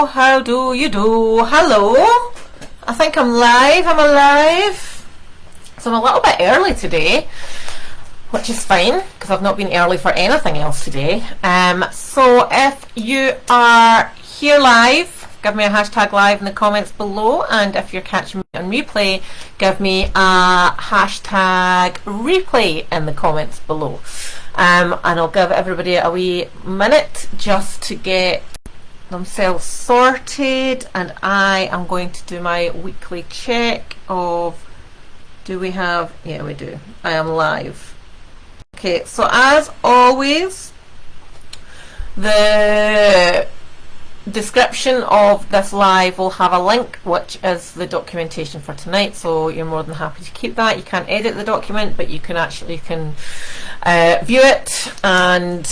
How do you do? Hello. I think I'm live. I'm alive. So I'm a little bit early today, which is fine because I've not been early for anything else today. So if you are here live, give me a hashtag live in the comments below, and if you're catching me on replay, give me a hashtag replay in the comments below. And I'll give everybody a wee minute just to get themselves sorted, and I am going to do my weekly check of, do we have, yeah we do, I am live. Okay, so as always, the description of this live will have a link which is the documentation for tonight, so you're more than happy to keep that. You can't edit the document, but you can actually view it and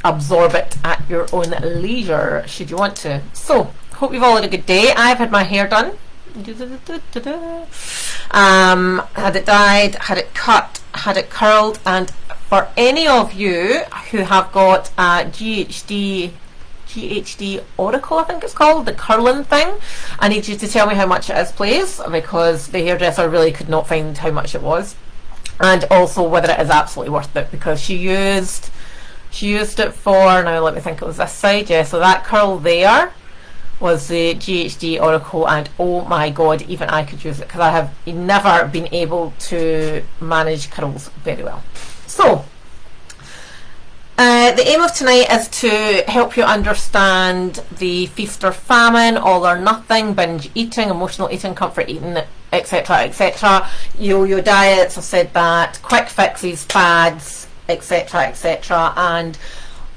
absorb it at your own leisure should you want to. So hope you've all had a good day. I've had my hair done, had it dyed, had it cut, had it curled, and for any of you who have got a GHD Oracle, I think it's called, the curling thing, I need you to tell me how much it is, please, because the hairdresser really could not find how much it was, and also whether it is absolutely worth it, because she used it for, now let me think, it was this side, yeah, so that curl there was the GHD Oracle, and oh my god, even I could use it because I have never been able to manage curls very well. So the aim of tonight is to help you understand the feast or famine, all or nothing, binge eating, emotional eating, comfort eating, etc, etc, yo-yo diets, I've said that, quick fixes, fads, etc, etc, and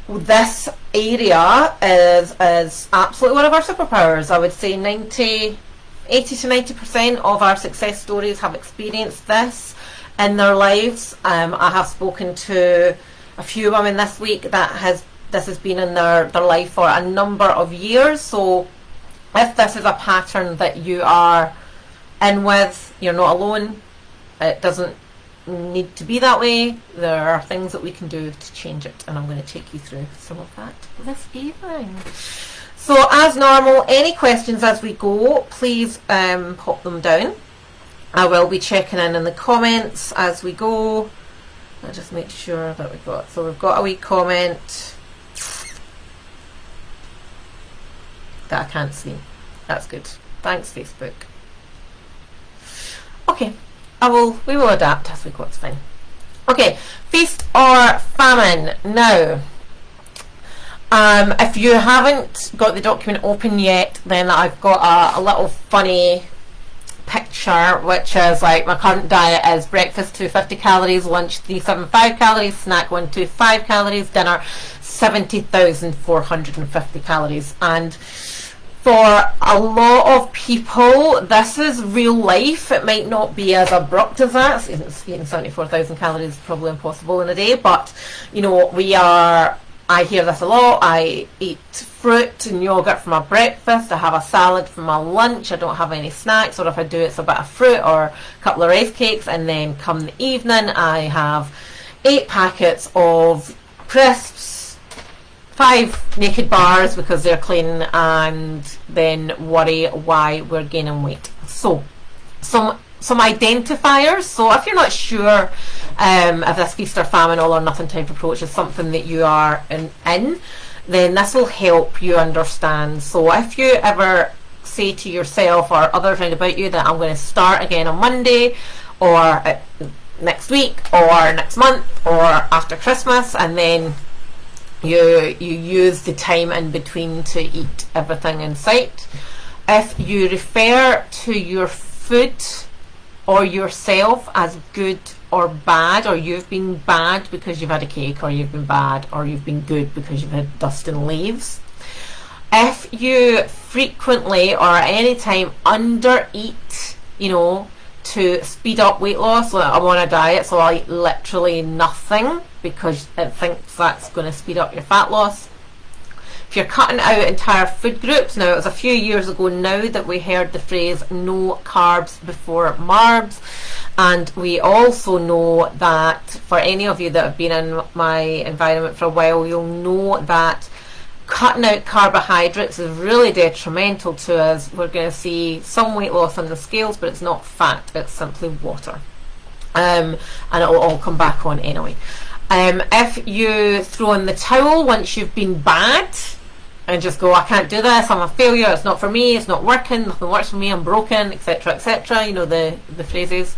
this area is absolutely one of our superpowers. I would say 80 to 90% of our success stories have experienced this in their lives. I have spoken to a few women this week that this has been in their life for a number of years. So if this is a pattern that you are in with, you're not alone. It doesn't need to be that way. There are things that we can do to change it, and I'm going to take you through some of that this evening. So as normal, any questions as we go, please pop them down. I will be checking in the comments as we go. I'll just make sure that we've got a wee comment that I can't see. That's good. Thanks, Facebook. Okay, we will adapt as we go, it's fine. Okay, feast or famine. Now, if you haven't got the document open yet, then I've got a little funny picture, which is like my current diet is breakfast 250 calories, lunch 375 calories, snack 125 calories, dinner 70,450 calories. And for a lot of people, this is real life. It might not be as abrupt as that. Eating 74,000 calories is probably impossible in a day, but you know, I hear this a lot. I eat fruit and yogurt for my breakfast, I have a salad for my lunch, I don't have any snacks, or if I do, it's a bit of fruit or a couple of rice cakes, and then come the evening I have 8 packets of crisps, 5 naked bars because they're clean, and then worry why we're gaining weight. So some identifiers. So if you're not sure if this feast or famine, all or nothing type approach is something that you are in, then this will help you understand. So if you ever say to yourself or others around about you that I'm going to start again on Monday, or next week, or next month, or after Christmas, and then you use the time in between to eat everything in sight, if you refer to your food or yourself as good or bad, or you've been bad because you've had a cake, or you've been bad, or you've been good because you've had dust and leaves. If you frequently or at any time under eat, you know, to speed up weight loss, like I'm on a diet so I'll eat literally nothing because it thinks that's going to speed up your fat loss. If you're cutting out entire food groups, now it was a few years ago now that we heard the phrase no carbs before marbs, and we also know that for any of you that have been in my environment for a while, you'll know that cutting out carbohydrates is really detrimental to us. We're going to see some weight loss on the scales, but it's not fat, it's simply water. And it will all come back on anyway. If you throw in the towel once you've been bad and just go, I can't do this, I'm a failure, it's not for me, it's not working, nothing works for me, I'm broken, etc., etc., you know the phrases.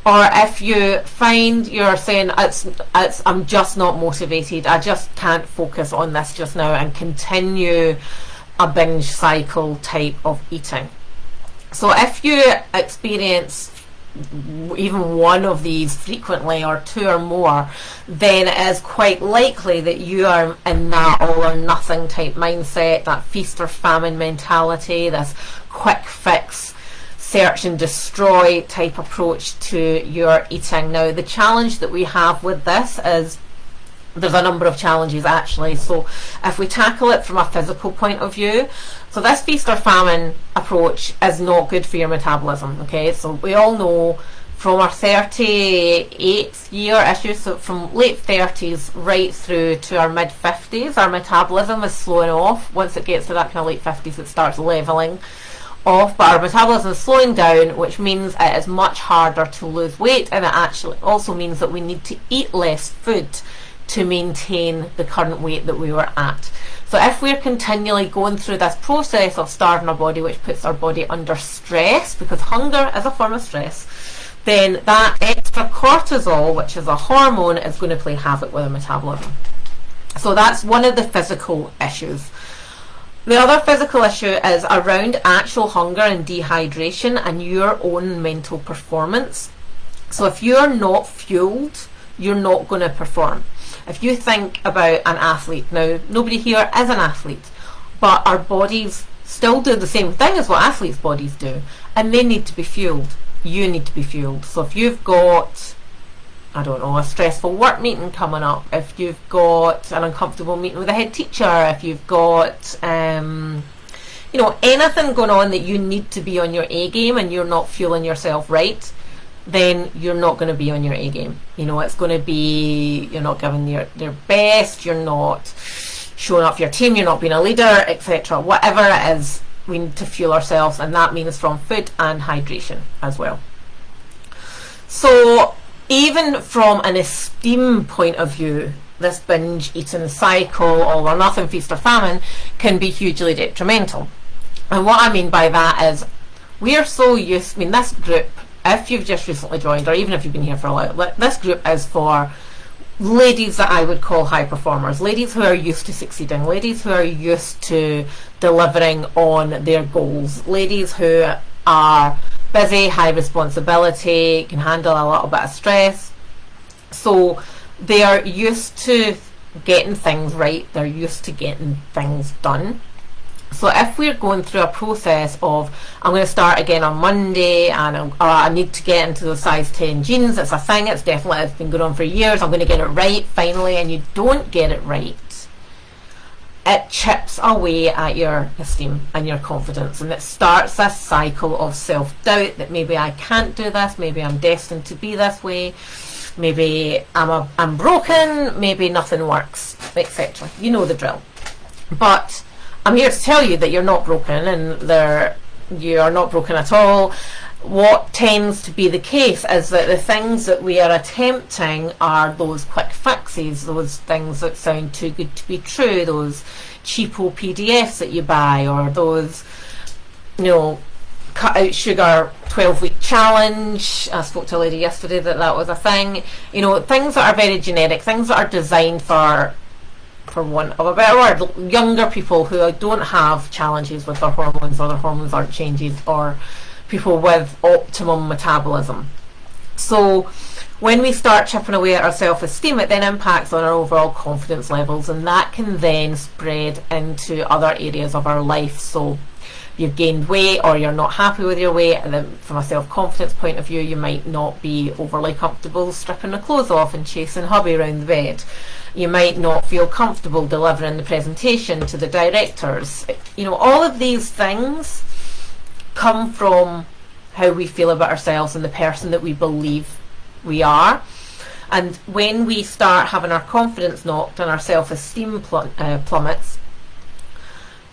Or if you find you're saying, I'm just not motivated, I just can't focus on this just now, and continue a binge cycle type of eating. So if you experience even one of these frequently, or two or more, then it is quite likely that you are in that all or nothing type mindset, that feast or famine mentality, this quick fix, search and destroy type approach to your eating. Now, the challenge that we have with this is there's a number of challenges actually. So if we tackle it from a physical point of view, so this feast or famine approach is not good for your metabolism. Okay, so we all know from our 38th year issue, so from late 30s right through to our mid 50s, our metabolism is slowing off. Once it gets to that kind of late 50s, it starts leveling off, but our metabolism is slowing down, which means it is much harder to lose weight, and it actually also means that we need to eat less food to maintain the current weight that we were at. So if we're continually going through this process of starving our body, which puts our body under stress, because hunger is a form of stress, then that extra cortisol, which is a hormone, is going to play havoc with our metabolism. So that's one of the physical issues. The other physical issue is around actual hunger and dehydration and your own mental performance. So if you're not fueled, you're not going to perform. If you think about an athlete, now nobody here is an athlete, but our bodies still do the same thing as what athletes' bodies do, and they need to be fueled. You need to be fueled. So if you've got, I don't know, a stressful work meeting coming up, if you've got an uncomfortable meeting with a head teacher, if you've got you know, anything going on that you need to be on your A game and you're not fueling yourself right, then you're not going to be on your A game. You know, it's going to be, you're not giving your best, you're not showing up for your team, you're not being a leader, etc. Whatever it is, we need to fuel ourselves, and that means from food and hydration as well. So even from an esteem point of view, this binge eating cycle, all or nothing, feast or famine, can be hugely detrimental. And what I mean by that is, we are so used, I mean, this group, if you've just recently joined, or even if you've been here for a while, this group is for ladies that I would call high performers, ladies who are used to succeeding, ladies who are used to delivering on their goals, ladies who are busy, high responsibility, can handle a little bit of stress. So they are used to getting things right, they're used to getting things done. So if we're going through a process of, I'm going to start again on Monday, and I need to get into those size 10 jeans, it's a thing, it's been going on for years, I'm going to get it right finally, and you don't get it right, it chips away at your esteem and your confidence, and it starts this cycle of self-doubt that maybe I can't do this, maybe I'm destined to be this way, maybe I'm broken, maybe nothing works, etc. You know the drill. But I'm here to tell you that you're not broken, and you are not broken at all. What tends to be the case is that the things that we are attempting are those quick fixes, those things that sound too good to be true, those cheapo PDFs that you buy, or those, you know, cut out sugar 12-week challenge. I spoke to a lady yesterday that was a thing. You know, things that are very generic, things that are designed for want of a better word, younger people who don't have challenges with their hormones, or their hormones aren't changing, or people with optimum metabolism. So when we start chipping away at our self-esteem, it then impacts on our overall confidence levels, and that can then spread into other areas of our life. So you've gained weight, or you're not happy with your weight, and then from a self-confidence point of view, you might not be overly comfortable stripping the clothes off and chasing hubby around the bed. You might not feel comfortable delivering the presentation to the directors. You know, all of these things come from how we feel about ourselves and the person that we believe we are. And when we start having our confidence knocked and our self-esteem plummets,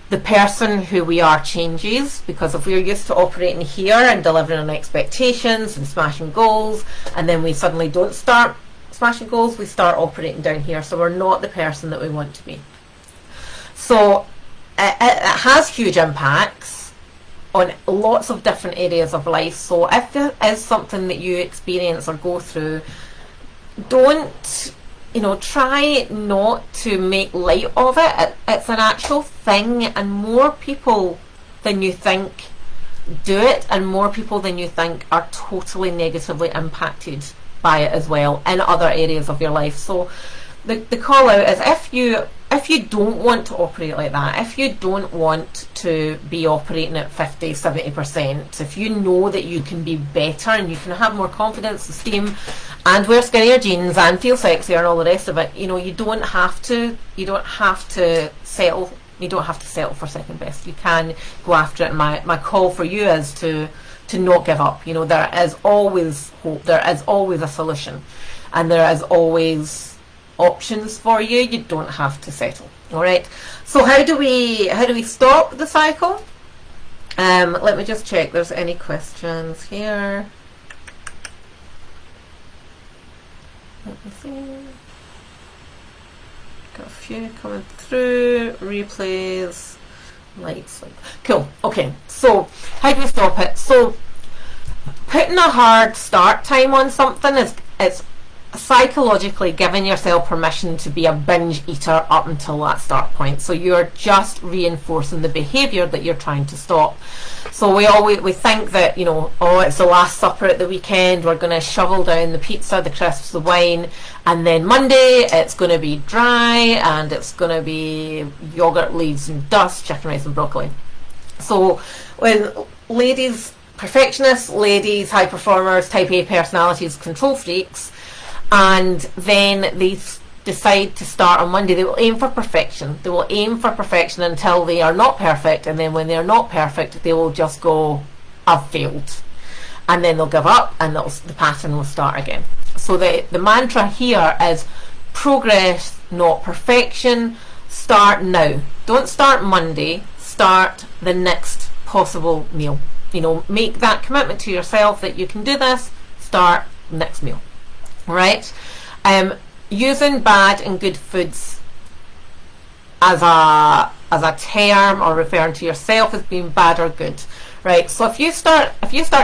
the person who we are changes, because if we're used to operating here and delivering on expectations and smashing goals, and then we suddenly don't start smashing goals, we start operating down here. So we're not the person that we want to be. So it has huge impacts on lots of different areas of life. So if there is something that you experience or go through, don't, try not to make light of it. It's an actual thing, and more people than you think do it, and more people than you think are totally negatively impacted by it as well in other areas of your life. So the call out is, if you don't want to operate like that, if you don't want to be operating at 50-70%, if you know that you can be better and you can have more confidence, esteem, and wear skinnier jeans and feel sexier and all the rest of it, you don't have to settle. You don't have to settle for second best. You can go after it. And my call for you is to not give up. There is always hope. There is always a solution, and there is always options for you. You don't have to settle. All right. So how do we stop the cycle? Let me just check. There's any questions here? Let me see. Got a few coming through. Replays, lights. Cool. Okay. So how do we stop it? So putting a hard start time on something it's psychologically giving yourself permission to be a binge eater up until that start point. So you're just reinforcing the behavior that you're trying to stop. So we think that, it's the last supper at the weekend, we're going to shovel down the pizza, the crisps, the wine, and then Monday it's going to be dry and it's going to be yogurt, leaves and dust, chicken rice and broccoli. So when ladies, perfectionists, ladies, high performers, type A personalities, control freaks, and then they decide to start on Monday, they will aim for perfection. They will aim for perfection until they are not perfect, and then when they're not perfect, they will just go, I've failed. And then they'll give up, and the pattern will start again. So the mantra here is progress, not perfection. Start now. Don't start Monday. Start the next possible meal. Make that commitment to yourself that you can do this. Start next meal. Right? Using bad and good foods as a term, or referring to yourself as being bad or good, right? So if you start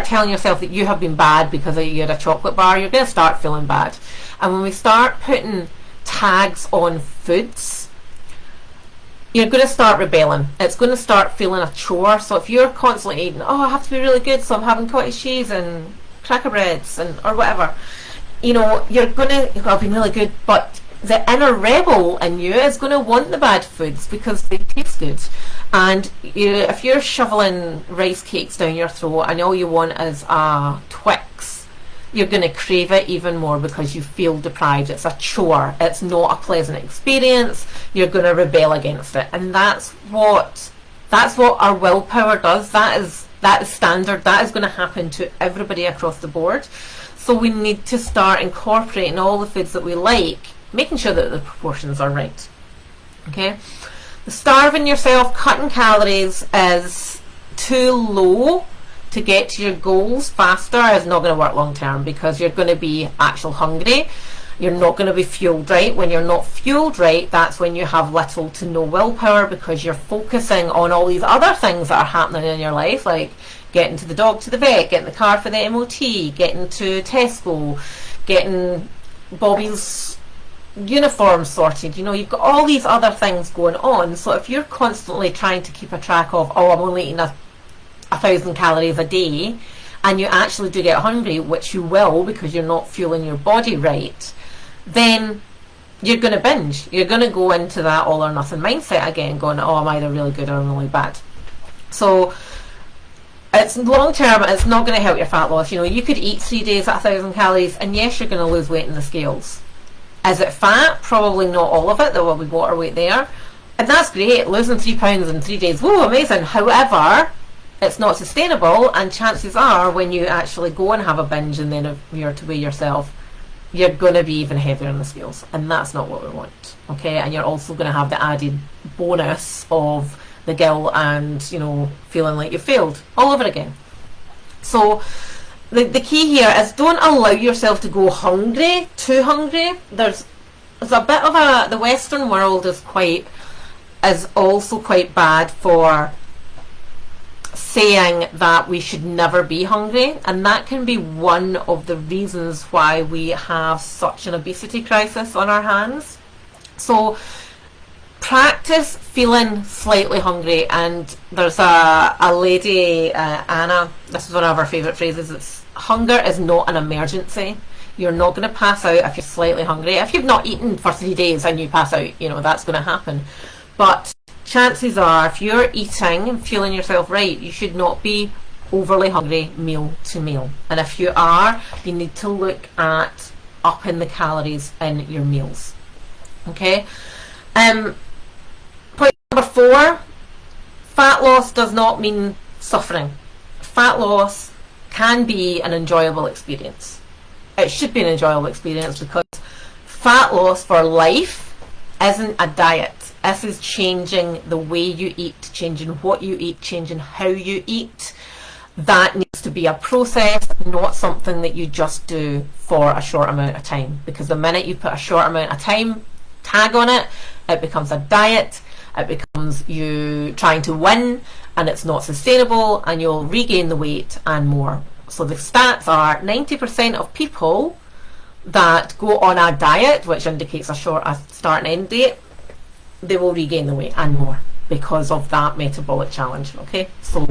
telling yourself that you have been bad because you had a chocolate bar, you're going to start feeling bad. And when we start putting tags on foods, you're going to start rebelling. It's going to start feeling a chore. So if you're constantly eating, I have to be really good, so I'm having cottage cheese and cracker breads or whatever, you're going to, I've been really good, but the inner rebel in you is going to want the bad foods because they taste good. And if you're shoveling rice cakes down your throat and all you want is a Twix, you're going to crave it even more because you feel deprived. It's a chore. It's not a pleasant experience. You're going to rebel against it. And that's what our willpower does. That is standard. That is going to happen to everybody across the board. So we need to start incorporating all the foods that we like, making sure that the proportions are right. Okay? The starving yourself, cutting calories is too low to get to your goals faster is not going to work long term, because you're going to be actual hungry. You're not going to be fueled right. When you're not fueled right, that's when you have little to no willpower, because you're focusing on all these other things that are happening in your life, like getting to the dog to the vet, getting the car for the MOT, getting to Tesco, getting Bobby's uniform sorted. You've got all these other things going on. So if you're constantly trying to keep a track of, I'm only eating 1,000 calories a day, and you actually do get hungry, which you will because you're not fueling your body right, then you're going to binge. You're going to go into that all or nothing mindset again, going, I'm either really good or I'm really bad. So it's long term, it's not going to help your fat loss. You could eat 3 days at 1,000 calories, and yes, you're going to lose weight in the scales. Is it fat? Probably not all of it. There will be water weight there, and that's great. Losing 3 pounds in 3 days, whoa, amazing. However, it's not sustainable, and chances are when you actually go and have a binge and then you're to weigh yourself, you're going to be even heavier in the scales, and that's not what we want. Okay? And you're also going to have the added bonus of the guilt and, you know, feeling like you failed all over again. So the key here is don't allow yourself to go hungry, too hungry. There's a bit of the Western world is also quite bad for saying that we should never be hungry, and that can be one of the reasons why we have such an obesity crisis on our hands. So practice feeling slightly hungry. And there's a lady, Anna, this is one of her favourite phrases, it's hunger is not an emergency. You're not going to pass out if you're slightly hungry. If you've not eaten for 3 days and you pass out, you know, that's going to happen. But chances are, if you're eating and feeling yourself right, you should not be overly hungry meal to meal. And if you are, you need to look at upping the calories in your meals. Okay? Point number 4, fat loss does not mean suffering. Fat loss can be an enjoyable experience. It should be an enjoyable experience, because fat loss for life isn't a diet. This is changing the way you eat, changing what you eat, changing how you eat. That needs to be a process, not something that you just do for a short amount of time. Because the minute you put a short amount of time tag on it, it becomes a diet, it becomes you trying to win, and it's not sustainable, and you'll regain the weight and more. So the stats are 90% of people that go on a diet, which indicates a start and end date, they will regain the weight and more because of that metabolic challenge. Okay, so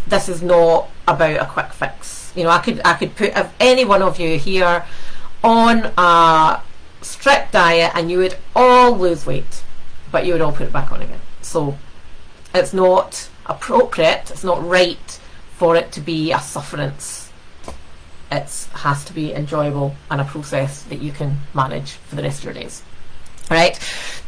this is not about a quick fix. You know, I could put any one of you here on a strict diet and you would all lose weight, but you would all put it back on again. So it's not appropriate, it's not right for it to be a sufferance. It has to be enjoyable and a process that you can manage for the rest of your days. Right?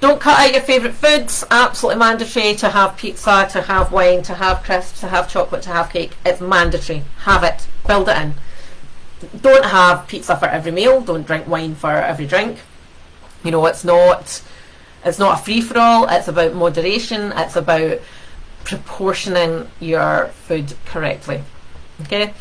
Don't cut out your favourite foods. Absolutely mandatory to have pizza, to have wine, to have crisps, to have chocolate, to have cake. It's mandatory. Have it. Build it in. Don't have pizza for every meal. Don't drink wine for every drink. You know, it's not a free-for-all. It's about moderation. It's about proportioning your food correctly. Okay?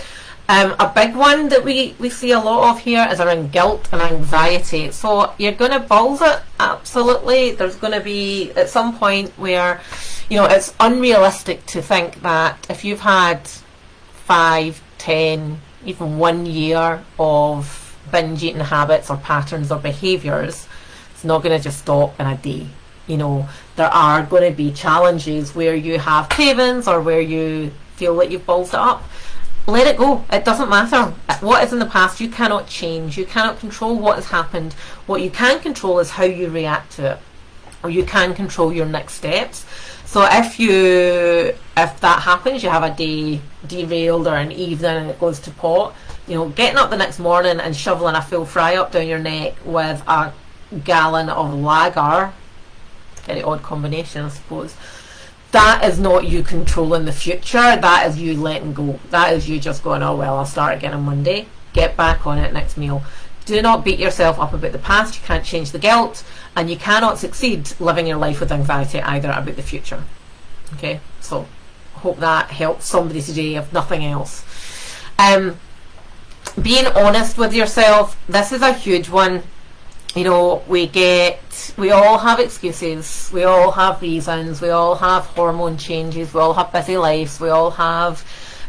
A big one that we see a lot of here is around guilt and anxiety. So you're going to balls it, absolutely. There's going to be at some point where, you know, it's unrealistic to think that if you've had 5, 10, even 1 year of binge eating habits or patterns or behaviours, it's not going to just stop in a day. You know, there are going to be challenges where you have cravings or where you feel like you've ballsed it up. Let it go. It doesn't matter. What is in the past you cannot change. You cannot control what has happened. What you can control is how you react to it, or you can control your next steps. So if that happens, you have a day derailed or an evening and it goes to pot, you know, getting up the next morning and shoveling a full fry up down your neck with a gallon of lager, very odd combination I suppose, that is not you controlling the future. That is you letting go. That is you just going, oh well, I'll start again on Monday. Get back on it next meal. Do not beat yourself up about the past. You can't change the guilt, and you cannot succeed living your life with anxiety either about the future. Okay, so hope that helps somebody today, if nothing else. Being honest with yourself, this is a huge one. You know, we all have excuses, we all have reasons, we all have hormone changes, we all have busy lives, we all have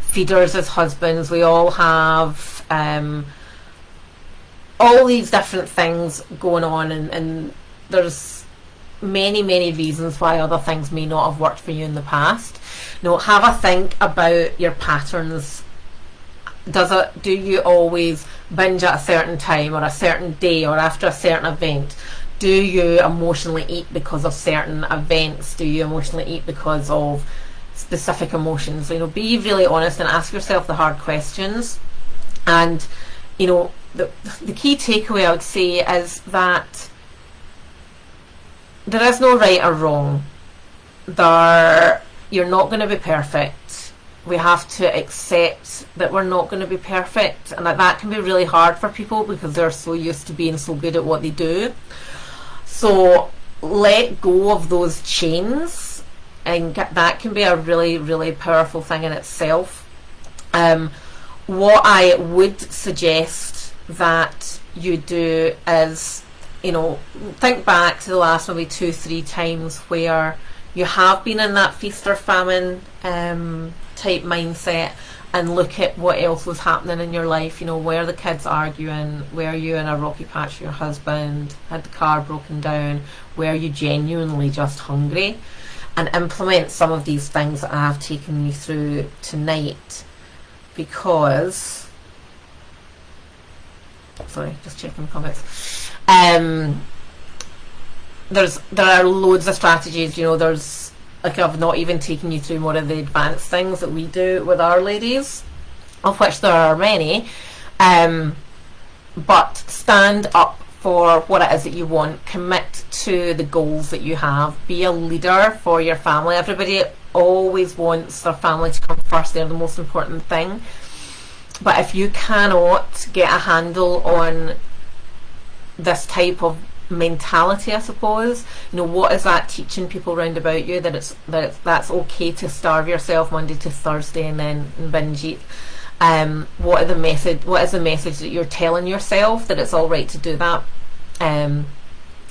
feeders as husbands, we all have all these different things going on, and there's many reasons why other things may not have worked for you in the past. You know, have a think about your patterns. Do you always binge at a certain time or a certain day or after a certain event? Do you emotionally eat because of certain events? Do you emotionally eat because of specific emotions? You know, be really honest and ask yourself the hard questions. And, you know, the key takeaway I would say is that there is no right or wrong. You're not going to be perfect. We have to accept that we're not going to be perfect, and that can be really hard for people because they're so used to being so good at what they do. So let go of those chains and that can be a really, really powerful thing in itself. What I would suggest that you do is, think back to the last maybe 2-3 times where you have been in that feast or famine type mindset, and look at what else was happening in your life. Were the kids arguing? Were you in a rocky patch with your husband? Had the car broken down? Were you genuinely just hungry? And implement some of these things that I have taken you through tonight, because sorry, just checking the comments. There are loads of strategies. There's, like, I've not even taken you through more of the advanced things that we do with our ladies, of which there are many. But stand up for what it is that you want. Commit to the goals that you have. Be a leader for your family. Everybody always wants their family to come first. They're the most important thing. But if you cannot get a handle on this type of mentality, I suppose, what is that teaching people round about you, that that's okay to starve yourself Monday to Thursday and then binge eat? What is the message that you're telling yourself, that it's all right to do that?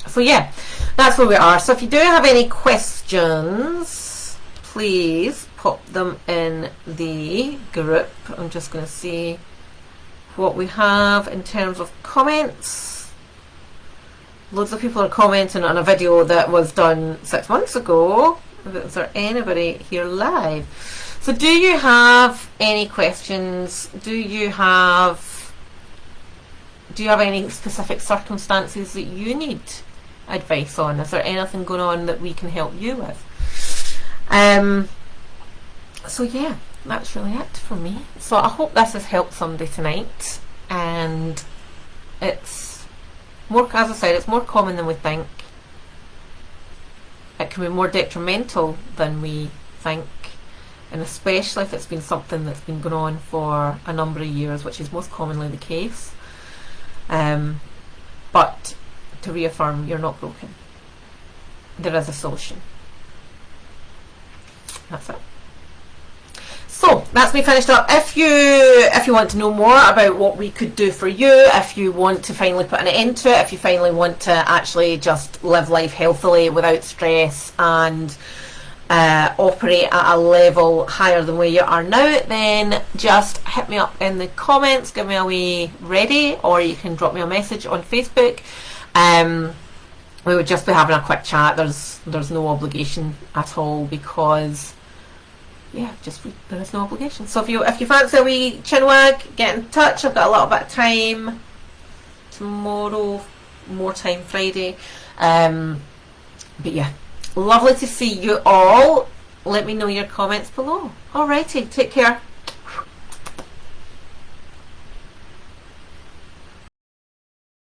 So yeah, that's where we are. So if you do have any questions, please pop them in the group. I'm just going to see what we have in terms of comments. Loads of people are commenting on a video that was done 6 months ago. Is there anybody here live? So do you have any questions? Do you have any specific circumstances that you need advice on? Is there anything going on that we can help you with? So yeah, that's really it for me. So I hope this has helped somebody tonight, and it's more, as I said, it's more common than we think. It can be more detrimental than we think, and especially if it's been something that's been going on for a number of years, which is most commonly the case. But to reaffirm, you're not broken. There is a solution. That's it. So that's me finished up. If you want to know more about what we could do for you, if you want to finally put an end to it, if you finally want to actually just live life healthily without stress and operate at a level higher than where you are now, then just hit me up in the comments, give me a wee ready, or you can drop me a message on Facebook. We would just be having a quick chat. There's no obligation at all, because yeah, there is no obligation. So if you fancy a wee chinwag, get in touch. I've got a little bit of time tomorrow, more time Friday. But yeah, lovely to see you all. Let me know your comments below. Alrighty, take care.